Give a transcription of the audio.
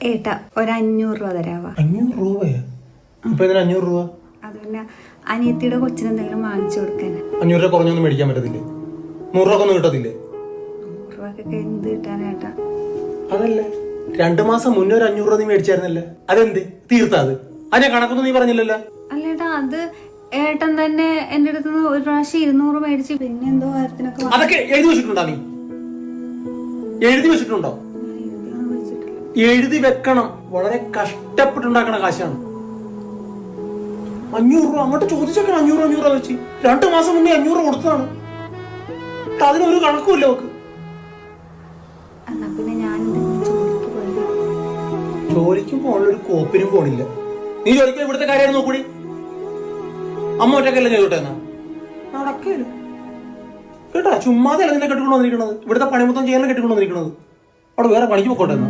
ഏട്ടാ ഒരു 500 രൂപ തരാവാ. 500 രൂപയോ? ഇപ്പൊ ഇതിന് 500 രൂപ? അത് പിന്നെ അനിയത്തിയുടെ കൊച്ചിന് എന്തെങ്കിലും വാങ്ങിച്ചു കൊടുക്കാൻ. 500 രൂപ കുറഞ്ഞൊന്നും മേടിക്കാൻ പറ്റത്തില്ലേ? 100 രൂപ ഒന്നും കിട്ടത്തില്ലേ? 100 രൂപക്കൊക്കെ എന്ത് കിട്ടാനേട്ടാ? അതല്ലേ 2 മാസം മുന്നേ ഒരു 500 രൂപ നീ മേടിച്ചായിരുന്നല്ലേ? അതെന്ത് തീർത്താ? അതിനെ കണക്കൊന്നും നീ പറഞ്ഞില്ലല്ലോ. അല്ലേട്ടാ, അത് ഏട്ടൻ തന്നെ എന്റെ അടുത്ത് ഒരു പ്രാവശ്യം 200 മേടിച്ച് പിന്നെ എന്തോ കാര്യത്തിനൊക്കെ അതൊക്കെ എഴുതി വെച്ചിട്ടുണ്ടോ? നീ എഴുതി വെച്ചിട്ടുണ്ടോ? എഴുതി വെക്കണം. വളരെ കഷ്ടപ്പെട്ടുണ്ടാക്കണ കാശാണ് 500 രൂപ. അങ്ങോട്ട് ചോദിച്ചൊക്കെ 500 രൂപ വെച്ച് 2 മാസം മുന്നേ 500 കൊടുത്തതാണ്. അതിനൊരു കണക്കുമില്ല നോക്ക്. എന്നാ പിന്നെ ഞാൻ ജോലിക്കും പോകാനുള്ളൊരു കോപ്പിനും പോണില്ല. നീ ജോലിക്ക് ഇവിടുത്തെ കാര്യം നോക്കൂടി. അമ്മ ഒറ്റക്കല്ല ചെയ്തോട്ടെ എന്നാ നടക്കില്ല കേട്ടാ. ചുമ്മാതെ അല്ല നിന്നെ കെട്ടിക്കൊണ്ടു വന്നിരിക്കണത്. ഇവിടുത്തെ പണി മൊത്തം ചെയ്യാൻ കെട്ടിക്കൊണ്ടു വന്നിരിക്കണത്. അവിടെ വേറെ പണിക്ക് പോയിക്കോട്ടെ എന്നാ.